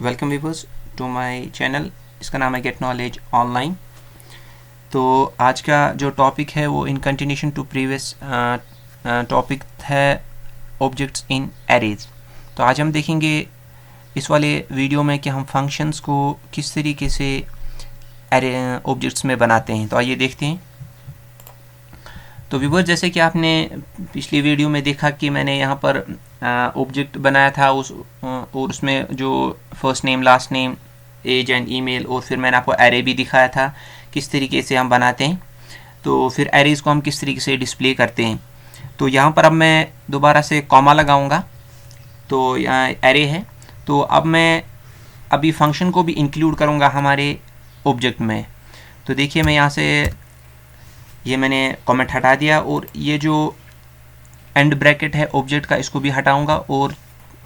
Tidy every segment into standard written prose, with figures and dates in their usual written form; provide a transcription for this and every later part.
Welcome viewers to my channel. इसका नाम है गेट नॉलेज ऑनलाइन। तो आज का जो टॉपिक है वो इन कंटिन्यूशन टू प्रीवियस टॉपिक है ऑब्जेक्ट्स इन एरेज। तो आज हम देखेंगे इस वाले वीडियो में कि हम फंक्शंस को किस तरीके से एरे ऑब्जेक्ट्स में बनाते हैं। तो आइए देखते हैं। तो व्यूअर्स, जैसे कि आपने पिछली वीडियो में देखा कि मैंने यहाँ पर ऑब्जेक्ट बनाया था और उसमें जो first name, last name, age and email, और फिर मैंने आपको एरे भी दिखाया था किस तरीके से हम बनाते हैं। तो फिर एरेज को हम किस तरीके से डिस्प्ले करते हैं। तो यहाँ पर अब मैं दोबारा से कॉमा लगाऊंगा। तो यहाँ एरे है, तो अब मैं अभी फंक्शन को भी इंक्लूड करूँगा हमारे ऑब्जेक्ट में। तो देखिए, मैं यहाँ से ये मैंने कमेंट हटा दिया और ये जो एंड ब्रैकेट है ऑब्जेक्ट का, इसको भी हटाऊंगा, और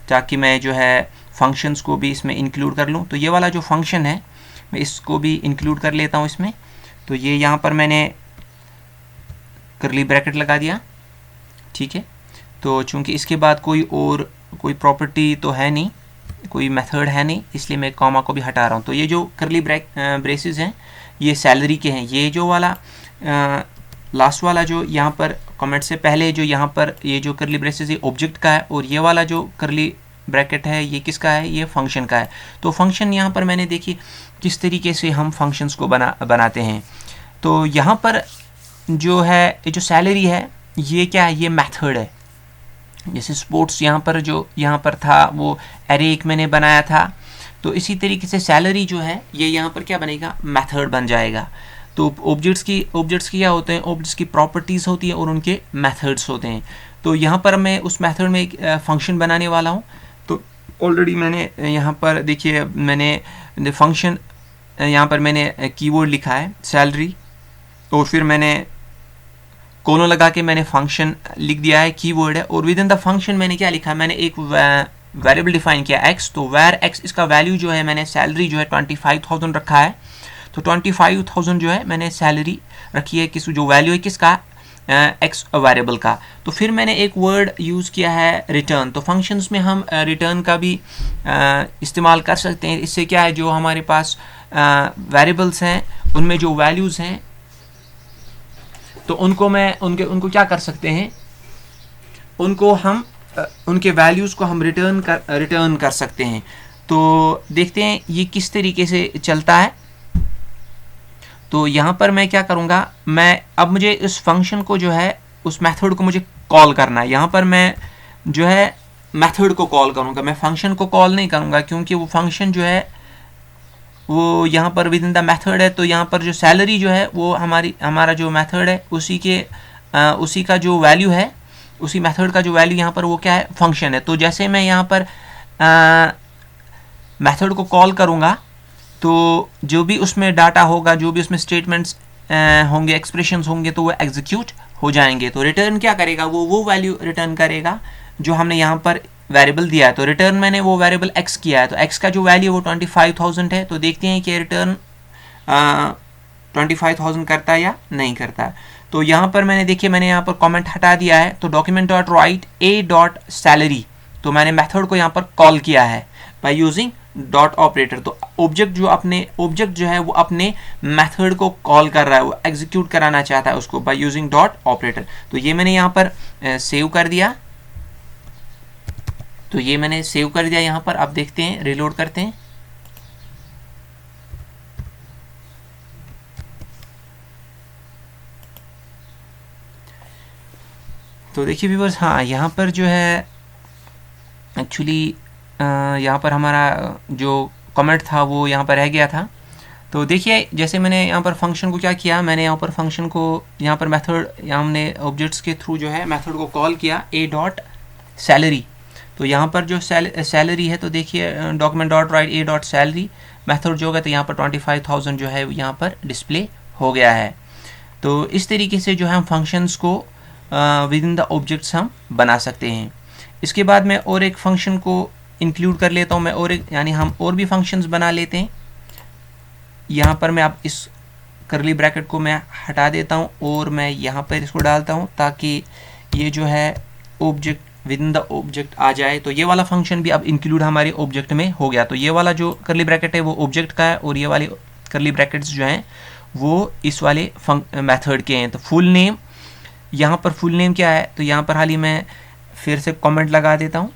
ताकि मैं जो है फंक्शंस को भी इसमें इंक्लूड कर लूँ। तो ये वाला जो फंक्शन है मैं इसको भी इंक्लूड कर लेता हूँ इसमें। तो ये यहाँ पर मैंने करली ब्रैकेट लगा दिया, ठीक है। तो चूँकि इसके बाद कोई प्रॉपर्टी तो है नहीं, कोई मेथड है नहीं, इसलिए मैं कॉमा को भी हटा रहा हूँ। तो ये जो करली ब्रेसेस हैं ये सैलरी के हैं। ये जो वाला लास्ट वाला जो यहाँ पर कमेंट से पहले जो यहाँ पर ये जो करली ब्रेसेस ये ऑब्जेक्ट का है, और ये वाला जो करली ब्रैकेट है ये किसका है, ये फंक्शन का है। तो फंक्शन यहाँ पर मैंने देखी किस तरीके से हम फंक्शंस को बनाते हैं। तो यहाँ पर जो है ये जो सैलरी है ये क्या है, ये मेथड है। जैसे स्पोर्ट्स यहाँ पर था वो एरे एक मैंने बनाया था, तो इसी तरीके से सैलरी जो है ये यहाँ पर क्या बनेगा, मेथड बन जाएगा। तो ऑब्जेक्ट्स की क्या होते हैं, ऑब्जेक्ट्स की प्रॉपर्टीज़ होती हैं और उनके मेथड्स होते हैं। तो यहाँ पर मैं उस मेथड में एक फंक्शन बनाने वाला हूँ। तो ऑलरेडी मैंने यहाँ पर देखिए, मैंने फंक्शन यहाँ पर मैंने कीवर्ड लिखा है सैलरी, और फिर मैंने कोलोन लगा के मैंने फंक्शन लिख दिया है, कीवर्ड है। और विद इन द फंक्शन मैंने क्या लिखा है, मैंने एक वेरिएबल डिफाइन किया x। तो वेर x, इसका वैल्यू जो है मैंने सैलरी जो है 25,000 रखा है। तो 25,000 जो है मैंने सैलरी रखी है, किस जो वैल्यू है किसका, x वेरिएबल का। तो फिर मैंने एक वर्ड यूज़ किया है रिटर्न। तो फंक्शंस में हम रिटर्न का भी इस्तेमाल कर सकते हैं। इससे क्या है, जो हमारे पास वेरिएबल्स हैं उनमें जो वैल्यूज़ हैं तो उनको क्या कर सकते हैं, उनको हम उनके वैल्यूज़ को हम रिटर्न कर सकते हैं। तो देखते हैं ये किस तरीके से चलता है। तो यहाँ पर मैं क्या करूँगा, अब मुझे इस फंक्शन को जो है उस मेथड को मुझे कॉल करना है। यहाँ पर मैं जो है मेथड को कॉल करूँगा, मैं फंक्शन को कॉल नहीं करूँगा, क्योंकि वो फंक्शन जो है वो यहाँ पर विद इन द मेथड है। तो यहाँ पर जो सैलरी जो है वो हमारा जो मेथड है उसी का जो वैल्यू है, उसी मेथड का जो वैल्यू यहाँ पर वो क्या है, फंक्शन है। तो जैसे मैं यहाँ पर मेथड को कॉल करूँगा तो जो भी उसमें डाटा होगा, जो भी उसमें स्टेटमेंट्स होंगे, एक्सप्रेशंस होंगे, तो वो एग्जीक्यूट हो जाएंगे। तो रिटर्न क्या करेगा, वो वैल्यू रिटर्न करेगा जो हमने यहाँ पर वेरिएबल दिया है। तो रिटर्न मैंने वो वेरिएबल x किया है, तो x का जो वैल्यू वो 25,000 है। तो देखते हैं कि रिटर्न 25,000 करता है या नहीं करता है। तो यहाँ पर मैंने यहाँ पर कमेंट हटा दिया है। तो document dot right a dot salary, तो मैंने मेथड को यहाँ पर कॉल किया है बाय यूजिंग डॉट ऑपरेटर। तो ऑब्जेक्ट जो है वो अपने मेथड को कॉल कर रहा है, वो एग्जीक्यूट कराना चाहता है उसको बाय यूजिंग डॉट ऑपरेटर। तो ये मैंने यहाँ पर सेव कर दिया। तो ये मैंने सेव कर दिया यहाँ पर। अब देखते हैं, रिलोड करते हैं। तो देखिए व्यूअर्स, हाँ यहाँ पर जो है एक्चुअली यहाँ पर हमारा जो कमेंट था वो यहाँ पर रह गया था। तो देखिए, जैसे मैंने यहाँ पर फंक्शन को क्या किया, मैंने यहाँ पर फंक्शन को यहाँ पर मेथड, हमने ऑब्जेक्ट्स के थ्रू जो है मेथड को कॉल किया a डॉट सैलरी। तो यहाँ पर जो सैलरी है, तो देखिए document dot right a dot salary method जो होगा, तो यहाँ पर 25,000 जो है यहाँ पर डिस्प्ले हो गया है। तो इस तरीके से जो है हम फंक्शंस को विद इन द ऑब्जेक्ट्स हम बना सकते हैं। इसके बाद मैं और एक फंक्शन को इंक्लूड कर लेता हूँ, यानी हम और भी फंक्शंस बना लेते हैं। यहाँ पर मैं अब इस करली ब्रैकेट को मैं हटा देता हूँ और मैं यहाँ पर इसको डालता हूँ, ताकि ये जो है object within the object आ जाए, तो ये वाला फंक्शन भी अब इंक्लूड हमारे ऑब्जेक्ट में हो गया। तो ये वाला जो करली ब्रैकेट है वो ऑब्जेक्ट का है और ये वाले करली ब्रैकेट्स जो हैं वो इस वाले मेथड के हैं। तो फुल नेम, यहाँ पर फुल नेम क्या है, तो यहाँ पर हाल ही मैं फिर से कमेंट लगा देता हूँ।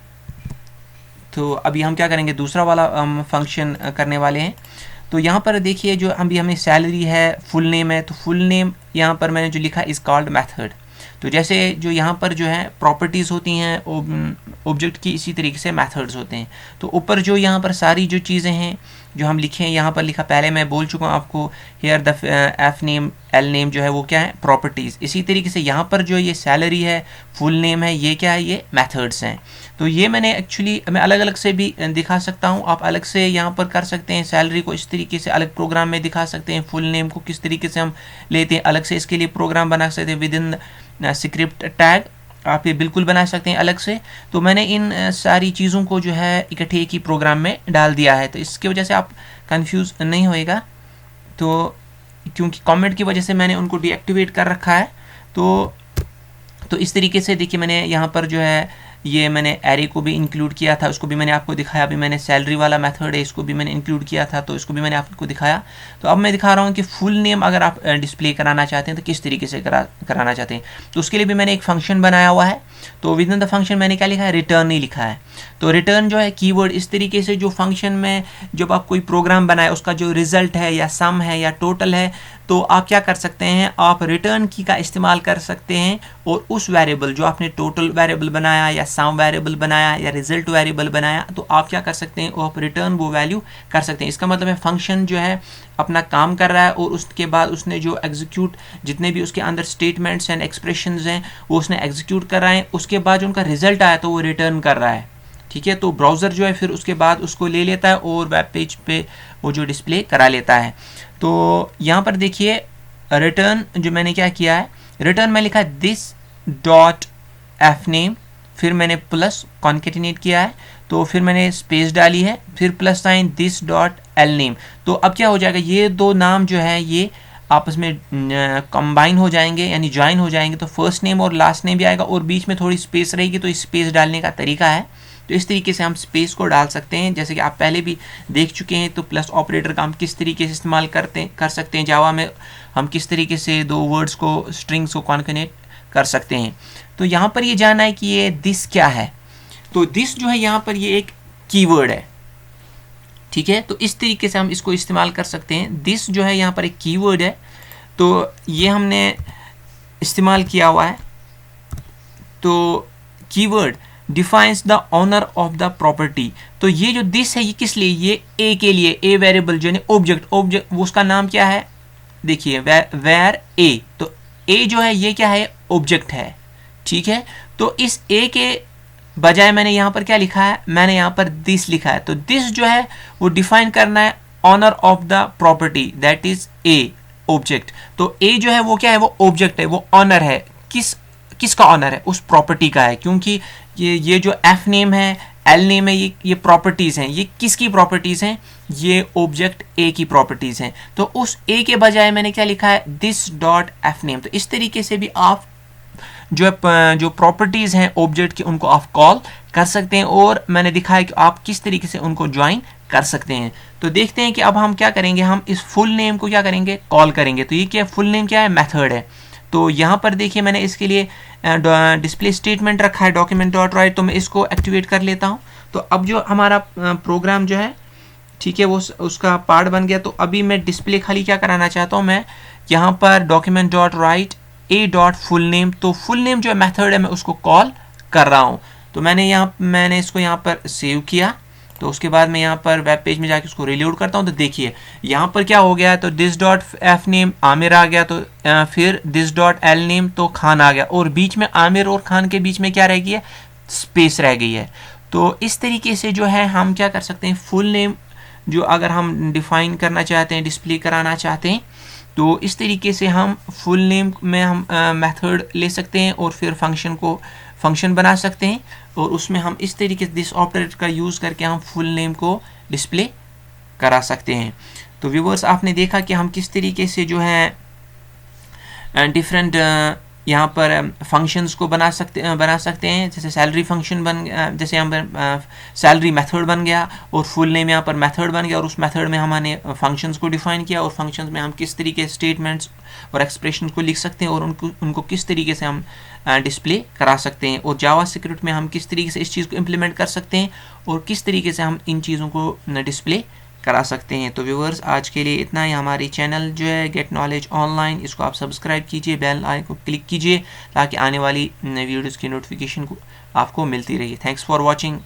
तो अभी हम क्या करेंगे, दूसरा वाला फंक्शन करने वाले हैं। तो यहाँ पर देखिए जो अभी हमें सैलरी है, फुल नेम है, तो फुल नेम यहाँ पर मैंने जो लिखा इज़ कॉल्ड मेथड। तो जैसे जो यहाँ पर जो है प्रॉपर्टीज़ होती हैं ऑब्जेक्ट की, इसी तरीके से मेथड्स होते हैं। तो ऊपर जो यहाँ पर सारी जो चीज़ें हैं जो हम लिखे हैं, यहाँ पर लिखा पहले मैं बोल चुका हूँ आपको, here the F name L name जो है वो क्या है, प्रॉपर्टीज़। इसी तरीके से यहाँ पर जो ये सैलरी है, फुल नेम है, ये क्या है, ये मेथड्स हैं। तो ये मैंने एक्चुअली मैं अलग अलग से भी दिखा सकता हूँ, आप अलग से यहाँ पर कर सकते हैं। सैलरी को इस तरीके से अलग प्रोग्राम में दिखा सकते हैं, फुल नेम को किस तरीके से हम लेते हैं अलग से, इसके लिए प्रोग्राम बना सकते हैं विद इन स्क्रिप्ट टैग, आप ये बिल्कुल बना सकते हैं अलग से। तो मैंने इन सारी चीज़ों को जो है इकट्ठे एक ही प्रोग्राम में डाल दिया है, तो इसकी वजह से आप कंफ्यूज नहीं होएगा। तो क्योंकि कमेंट की वजह से मैंने उनको डीएक्टिवेट कर रखा है। तो इस तरीके से देखिए मैंने यहाँ पर जो है ये मैंने एरे को भी इंक्लूड किया था, उसको भी मैंने आपको दिखाया। अभी मैंने सैलरी वाला मेथड है, इसको भी मैंने इंक्लूड किया था, तो इसको भी मैंने आपको दिखाया। तो अब मैं दिखा रहा हूँ कि फुल नेम अगर आप डिस्प्ले कराना चाहते हैं तो किस तरीके से कराना चाहते हैं। तो उसके लिए भी मैंने एक फंक्शन बनाया हुआ है। तो विद इन द फंक्शन मैंने क्या लिखा है, रिटर्न ही लिखा है। तो रिटर्न जो है कीवर्ड, इस तरीके से जो फंक्शन में जब आप कोई प्रोग्राम बनाए उसका जो रिजल्ट है या सम है या टोटल है, तो आप क्या कर सकते हैं, आप रिटर्न की का इस्तेमाल कर सकते हैं और उस वेरिएबल जो आपने टोटल वेरिएबल बनाया या सम वेरिएबल बनाया या रिजल्ट वेरिएबल बनाया, तो आप क्या कर सकते हैं, आप रिटर्न वो वैल्यू कर सकते हैं। इसका मतलब है फंक्शन जो है अपना काम कर रहा है और उसके बाद उसने जो एग्जीक्यूट, जितने भी उसके अंदर स्टेटमेंट्स एंड एक्सप्रेशंस हैं वो उसने एग्जीक्यूट कर रहा है, उसके बाद जो उनका रिजल्ट आया तो वो रिटर्न कर रहा है। ठीक है, तो ब्राउज़र जो है फिर उसके बाद उसको ले लेता है और वेब पेज पे वो जो डिस्प्ले करा लेता है। तो यहाँ पर देखिए रिटर्न जो मैंने क्या किया है, रिटर्न में लिखा है दिस डॉट एफ नेम, फिर मैंने प्लस कॉन्केटिनेट किया है, तो फिर मैंने स्पेस डाली है, फिर plus sign this dot L name. तो अब क्या हो जाएगा, ये दो नाम जो है ये आपस में कंबाइन हो जाएंगे यानी ज्वाइन हो जाएंगे। तो फर्स्ट नेम और लास्ट नेम भी आएगा और बीच में थोड़ी स्पेस रहेगी, तो स्पेस डालने का तरीका है। तो इस तरीके से हम स्पेस को डाल सकते हैं, जैसे कि आप पहले भी देख चुके हैं। तो प्लस ऑपरेटर का हम किस तरीके से इस्तेमाल कर सकते हैं, जावा में हम किस तरीके से दो वर्ड्स को, स्ट्रिंग्स को कॉन्केनेट कर सकते हैं। तो यहाँ पर ये जानना है कि ये दिस क्या है। तो दिस जो है यहाँ पर ये एक कीवर्ड है, ठीक है। तो इस तरीके से हम इसको इस्तेमाल कर सकते हैं। दिस जो है यहाँ पर एक कीवर्ड है, तो ये हमने इस्तेमाल किया हुआ है। तो keyword defines the owner of the property. तो ये जो दिस है ये किस लिए, ये ए के लिए, ए वेरिएबल जो है ऑब्जेक्ट उसका नाम क्या है, देखिए वेर ए। तो ए जो है ये क्या है, ऑब्जेक्ट है, ठीक है। तो इस ए के बजाय मैंने यहाँ पर क्या लिखा है, मैंने यहाँ पर दिस लिखा है। तो दिस जो है वो डिफाइन करना है owner of the property, that is a object. तो ए जो है वो क्या है, वो ऑब्जेक्ट है, वो ऑनर है। किसका ऑनर है, उस प्रॉपर्टी का है, क्योंकि ये जो एफ नेम है, एल नेम है, ये प्रॉपर्टीज़ हैं। ये किसकी प्रॉपर्टीज़ हैं, ये ऑब्जेक्ट ए की प्रॉपर्टीज़ हैं। तो उस ए के बजाय मैंने क्या लिखा है, दिस डॉट एफ नेम। तो इस तरीके से भी आप जो प्रॉपर्टीज़ हैं ऑब्जेक्ट की उनको आप कॉल कर सकते हैं, और मैंने दिखाया कि आप किस तरीके से उनको ज्वाइन कर सकते हैं। तो देखते हैं कि अब हम क्या करेंगे, हम इस फुल नेम को क्या करेंगे, कॉल करेंगे। तो ये क्या, फुल नेम क्या है, मेथड है। तो यहाँ पर देखिए मैंने इसके लिए डिस्प्ले स्टेटमेंट रखा है डॉक्यूमेंट डॉट राइट, तो मैं इसको एक्टिवेट कर लेता हूँ। तो अब जो हमारा प्रोग्राम जो है, ठीक है, वो उसका पार्ट बन गया। तो अभी मैं डिस्प्ले खाली क्या कराना चाहता हूँ, मैं यहाँ पर डॉक्यूमेंट डॉट राइट ए डॉट फुल नेम। तो फुल नेम जो मेथड है मैं उसको कॉल कर रहा हूँ। तो मैंने इसको यहाँ पर सेव किया। तो उसके बाद मैं यहाँ पर वेब पेज में जाके उसको रिलोड करता हूँ। तो देखिए यहाँ पर क्या हो गया, तो this dot F name Aamir आ गया, तो फिर दिस डॉट एल नेम तो खान आ गया, और बीच में आमिर और खान के बीच में क्या रह गई है, स्पेस रह गई है। तो इस तरीके से जो है हम क्या कर सकते हैं, फुल नेम जो अगर हम डिफाइन करना चाहते हैं, डिस्प्ले कराना चाहते हैं, तो इस तरीके से हम फुल नेम में हम मेथड ले सकते हैं और फिर फंक्शन बना सकते हैं, और उसमें हम इस तरीके से दिस ऑपरेटर का यूज़ करके हम फुल नेम को डिस्प्ले करा सकते हैं। तो व्यूवर्स आपने देखा कि हम किस तरीके से जो है डिफरेंट यहाँ पर फंक्शंस को बना सकते हैं, जैसे सैलरी फंक्शन जैसे यहाँ पर सैलरी मेथड बन गया और फुल नेम यहाँ पर मेथड बन गया, और उस मेथड में हमने फंक्शंस को डिफाइन किया, और फंक्शंस में हम किस तरीके से स्टेटमेंट्स और एक्सप्रेशन को लिख सकते हैं और उनको किस तरीके से हम डिस्प्ले करा सकते हैं, और जावा स्क्रिप्ट में हम किस तरीके से इस चीज़ को इम्प्लीमेंट कर सकते हैं और किस तरीके से हम इन चीज़ों को डिस्प्ले करा सकते हैं। तो व्यूअर्स, आज के लिए इतना ही। हमारी चैनल जो है गेट नॉलेज ऑनलाइन, इसको आप सब्सक्राइब कीजिए, बेल आइकन को क्लिक कीजिए ताकि आने वाली वीडियोज़ की नोटिफिकेशन को आपको मिलती रही। Thanks for watching.